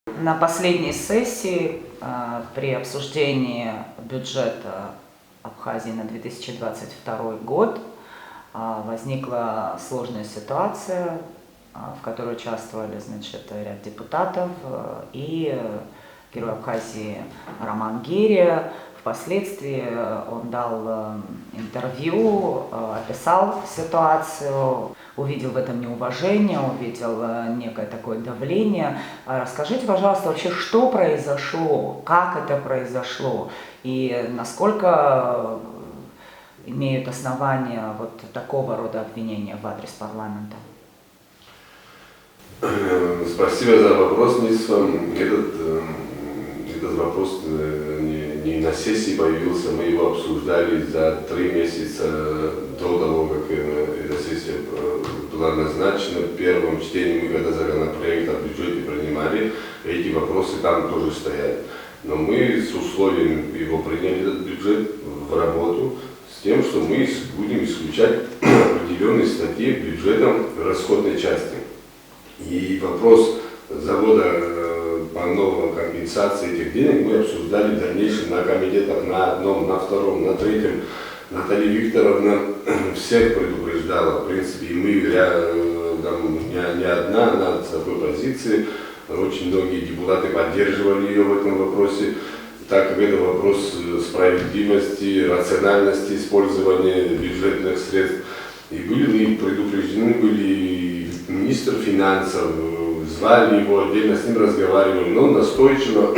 На последней сессии при обсуждении бюджета Абхазии на 2022 год возникла сложная ситуация, в которой участвовали, ряд депутатов и герой Абхазии Роман Гирия. Впоследствии он дал интервью, описал ситуацию, увидел в этом неуважение, увидел некое такое давление. Расскажите, пожалуйста, вообще, что произошло, как это произошло и насколько имеют основания вот такого рода обвинения в адрес парламента? Спасибо за вопрос, Ниса. Этот вопрос не на сессии появился, мы его обсуждали за 3 месяца до того, как эта сессия была назначена. В первом чтении мы, когда законопроект о бюджете принимали, эти вопросы там тоже стоят. Но мы с условием его приняли, этот бюджет, в работу, с тем, что мы будем исключать определенные статьи бюджетом расходной части. И вопрос завода по новой компенсации этих денег мы обсуждали в дальнейшем на комитетах, на одном, на втором, на третьем. Наталья Викторовна всех предупреждала, в принципе, и мы, не одна, она с такой позиции, очень многие депутаты поддерживали ее в этом вопросе, так как это вопрос справедливости, рациональности использования бюджетных средств. И были предупреждены, были министр финансов, звали его, отдельно с ним разговаривали, но он настойчиво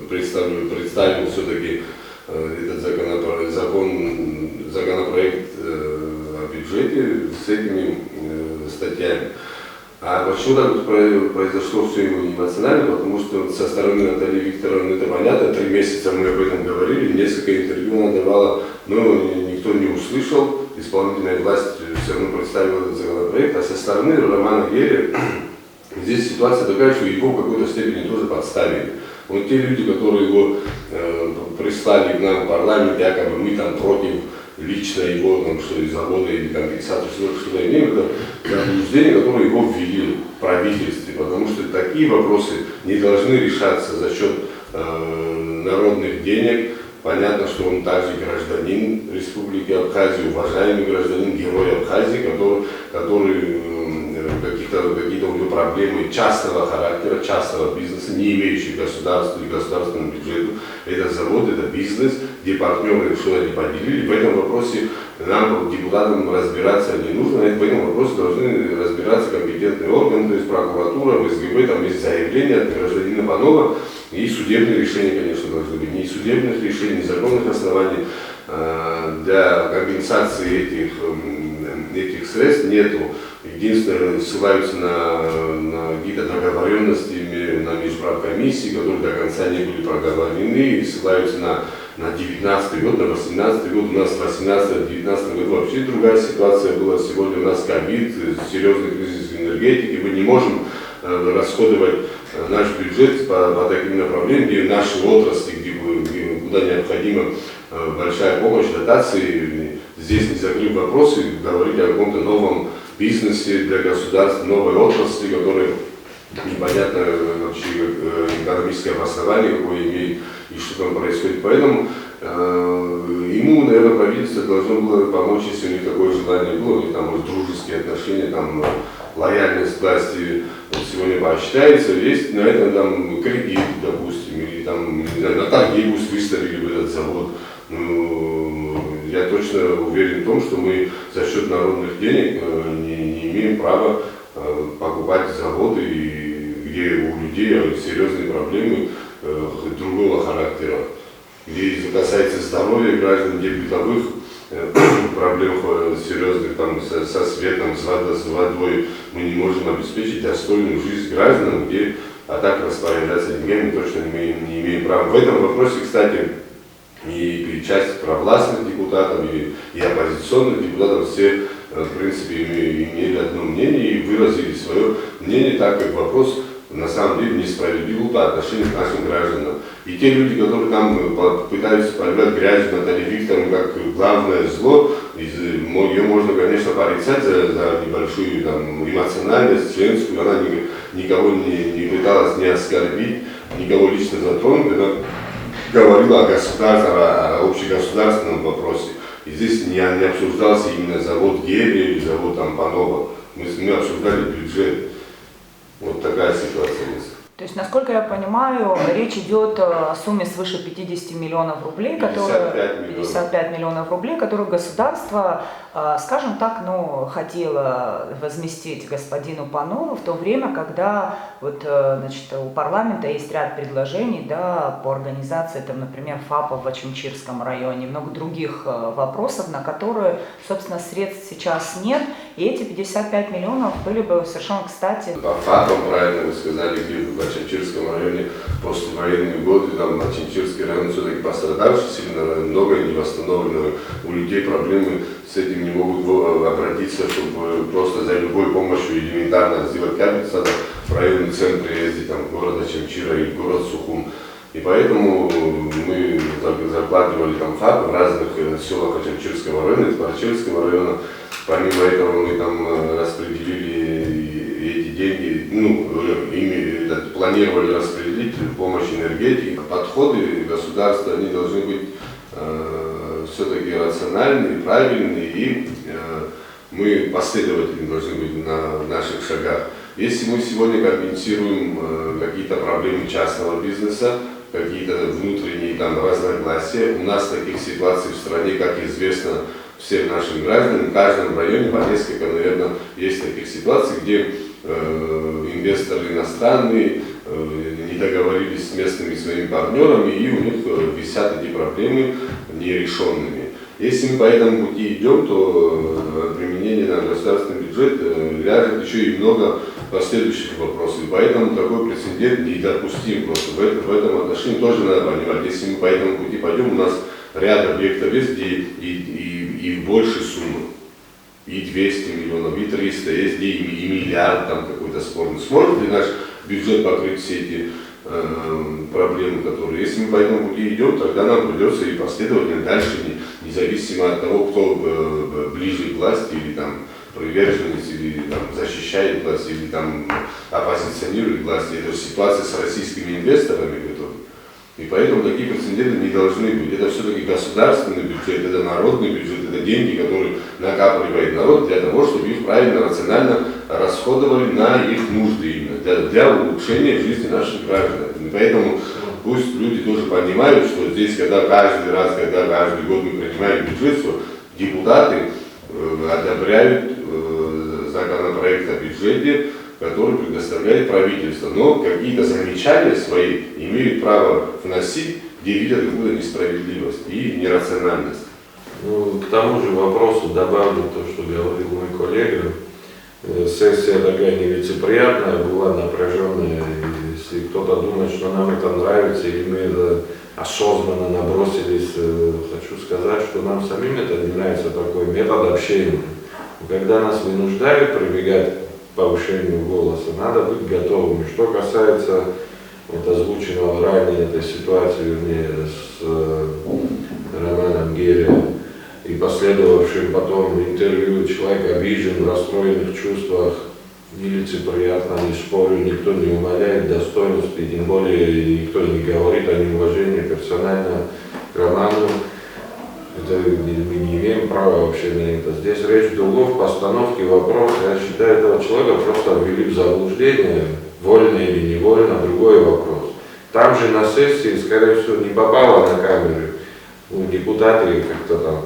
представил все-таки этот законопроект о бюджете с этими статьями. А почему так произошло все эмоционально? Потому что со стороны Натальи Викторовны это понятно, 3 месяца мы об этом говорили, несколько интервью она давала, но никто не услышал, исполнительная власть все равно представила этот законопроект, а со стороны Романа Гирия здесь ситуация такая, что его в какой-то степени тоже подставили. Вот те люди, которые его прислали к нам в парламент, якобы мы там против лично его, что из завода или компенсацию, что-то имеем, это заблуждение, которое его ввели в правительстве, потому что такие вопросы не должны решаться за счет народных денег. Понятно, что он также гражданин Республики Абхазия, уважаемый гражданин, герой Абхазии, который какие-то у него проблемы частного характера, частного бизнеса, не имеющие государству и государственному бюджету. Это завод, это бизнес, где партнеры что-то не поделили. В этом вопросе нам, депутатам, разбираться не нужно. В этом вопросе должны разбираться компетентные органы, то есть прокуратура, СГБ, там есть заявление от гражданина Панова. И судебные решения, конечно, должны быть. Ни судебных решений, ни законных оснований для компенсации этих средств нету. Единственное, ссылаются на какие-то договоренности на межправкомиссии, которые до конца не были проговорены, и ссылаются на 2019 год, на 2018 год. У нас в 2018-2019 году вообще другая ситуация была. Сегодня у нас ковид, серьезный кризис в энергетике. Мы не можем расходовать наш бюджет по таким направлениям, где наши отрасли, куда необходима большая помощь, дотации. Здесь не закрыть вопросы, говорить о каком-то новом бизнесе для государства, новой отрасли, которая непонятно вообще экономическое обоснование какое имеет и что там происходит. Поэтому ему, наверное, правительство должно было помочь, если у них такое желание было, у них там, может, дружеские отношения, там, лояльность власти сегодня поощряется, есть на этом там кредит, допустим, или там, не знаю, на торги пусть выставили в этот завод. Я точно уверен в том, что мы за счет народных денег не имеем права покупать заводы, где у людей серьезные проблемы другого характера. Где касается здоровья граждан, где бытовых проблем серьезных там, со светом, с водой мы не можем обеспечить достойную жизнь гражданам, где так распоряжаться деньгами точно не имеем права. В этом вопросе, кстати, и часть провластных депутатов, и оппозиционных депутатов все, в принципе, имели одно мнение и выразили свое мнение, так как вопрос на самом деле несправедливый по отношению к нашим гражданам. И те люди, которые там пытаются поливать грязь Натальи Викторовны как главное зло, ее можно, конечно, порицать за небольшую там, эмоциональность, членскую, она никого не пыталась не оскорбить, никого лично затронуть, она говорила о государственном, о общегосударственном вопросе. И здесь не обсуждался именно завод Герри или завод там Панова. Мы обсуждали бюджет. Вот такая ситуация есть. То есть, насколько я понимаю, речь идет о сумме свыше 50 миллионов рублей, 55 миллионов рублей, которые государство, скажем так, хотело возместить господину Панову в то время, когда значит, у парламента есть ряд предложений, да, по организации, там, например, ФАПа в Ачимчирском районе, много других вопросов, на которые, собственно, средств сейчас нет, и эти 55 миллионов были бы совершенно кстати. По ФАПам, правильно вы сказали, в Ачимчирском районе после военные годы, там Ачимчирский район все-таки пострадавший, сильно много не восстановлено, у людей проблемы с этим не могут обратиться, чтобы просто за любой помощью элементарно сделать капельницу, надо в районный центр ездить, там, город Ачимчира или город Сухум. И поэтому мы закладывали там ФАПы в разных селах Ачимчирского района, Парчевского района. Помимо этого мы там распределили эти деньги, планировали распределить помощь энергетике. Подходы государства, они должны быть все-таки рациональные, правильные, и мы последовательны должны быть на наших шагах. Если мы сегодня компенсируем какие-то проблемы частного бизнеса, какие-то внутренние там разногласия, у нас таких ситуаций в стране, как известно всем нашим гражданам, в каждом районе по несколько, наверное, есть таких ситуаций, где инвесторы иностранные не договорились с местными своими партнерами, и у них висят эти проблемы нерешенными. Если мы по этому пути идем, то применение на государственный бюджет ляжет еще и много последующих вопросов. И поэтому такой прецедент недопустим. Просто в этом отношении тоже надо понимать. Если мы по этому пути пойдем, у нас ряд объектов есть, где и больше суммы. И 200 миллионов, и 300, есть где и миллиард там какой-то спорный. Сможет ли наш бюджет покрыть все эти проблемы, которые... Если мы по этому пути идем, тогда нам придется и последовательно дальше, независимо от того, кто ближе к власти, или там приверженность, или там защищает власть, или там оппозиционирует власть. Это ситуация с российскими инвесторами, которые... И поэтому такие прецеденты не должны быть. Это все-таки государственный бюджет, это народный бюджет, это деньги, которые накапливает народ для того, чтобы их правильно, рационально расходовали на их нужды именно, для улучшения жизни наших граждан. И поэтому пусть люди тоже понимают, что здесь, когда каждый год мы принимаем бюджет, что депутаты одобряют законопроект о бюджете, который предоставляет правительство. Но какие-то замечания свои имеют право вносить, где видят какую-то несправедливость и нерациональность. Ну, к тому же вопросу добавлю то, что говорил мой коллега. Сессия такая нелицеприятная, была напряженная. Если кто-то думает, что нам это нравится, или мы это осознанно набросились, хочу сказать, что нам самим это не нравится, такой метод общения. Когда нас вынуждают прибегать к повышению голоса, надо быть готовыми. Что касается озвученного ранее этой ситуации, вернее, с Романом Герри и последовавшим потом интервью, человек обижен, в расстроенных чувствах, нелицеприятно, не спорю, никто не умаляет достоинств, и тем более никто не говорит о неуважении персонально к Роману. Это мы не имеем права вообще на это. Здесь речь в другом, в постановке вопроса. Я считаю, этого человека просто ввели в заблуждение, вольно или невольно, другой вопрос. Там же на сессии, скорее всего, не попало на камеру. Депутаты как-то там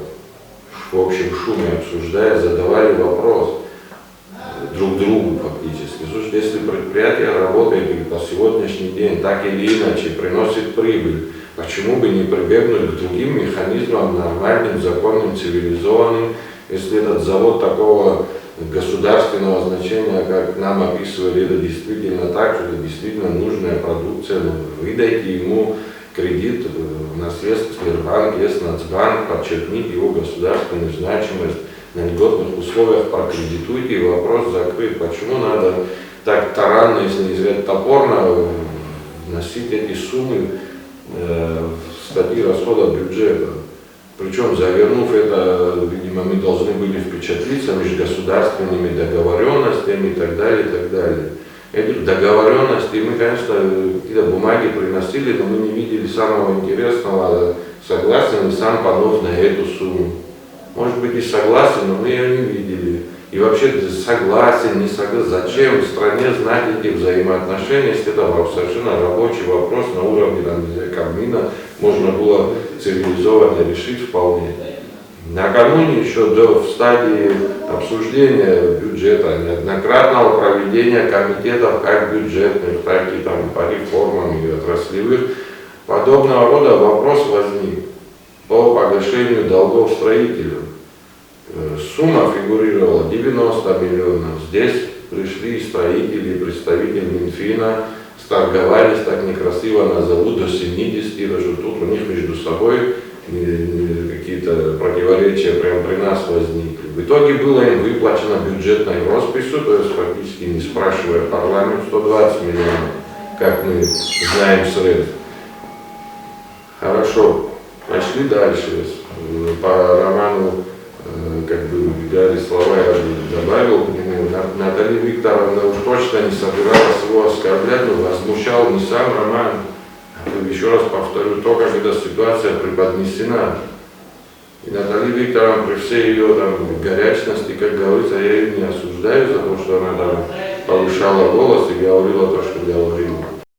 в общем шуме обсуждая, задавали вопрос друг другу фактически. Слушайте, если предприятие работает и по сегодняшний день так или иначе приносит прибыль, почему бы не прибегнуть к другим механизмам, нормальным, законным, цивилизованным, если этот завод такого государственного значения, как нам описывали, это действительно так, что это действительно нужная продукция, выдайте ему кредит, у нас есть Сбербанк, есть Нацбанк, подчеркните его государственную значимость, на льготных условиях прокредитуйте, и вопрос закрыт. Почему надо так таранно, если не сказать топорно, вносить эти суммы в статьи расходов бюджета? Причем, завернув это, видимо, мы должны были впечатлиться межгосударственными договоренностями и так далее, и так далее. этих договоренностей. Мы, конечно, какие-то бумаги приносили, но мы не видели самого интересного, согласен ли сам Панов на эту сумму. Может быть и согласен, но мы ее не видели. И вообще согласен, не согласен, зачем в стране знать эти взаимоотношения, если это совершенно рабочий вопрос на уровне Кабмина, можно было цивилизованно решить вполне. Накануне еще в стадии обсуждения бюджета, неоднократного проведения комитетов как бюджетных, так и там, по реформам и отраслевых, подобного рода вопрос возник по погашению долгов строителям. Сумма фигурировала 90 миллионов. Здесь пришли строители, представители Минфина, сторговались, так некрасиво назовут, до 70, даже тут у них между собой какие-то противоречия прямо при нас возникли. В итоге было им выплачено бюджетной росписью, то есть фактически не спрашивая парламент, 120 миллионов, как мы знаем средств. Хорошо, пошли дальше. По роману, как бы Гарри слова я добавил к нему, Наталья Викторовна уж точно не собиралась его оскорблять, но возмущал не сам роман, а еще раз повторю, то, как эта ситуация преподнесена. И Наталья Викторовна при всей ее там горячности, как говорится, я ее не осуждаю за то, что она там повышала голос и говорила то, что говорила.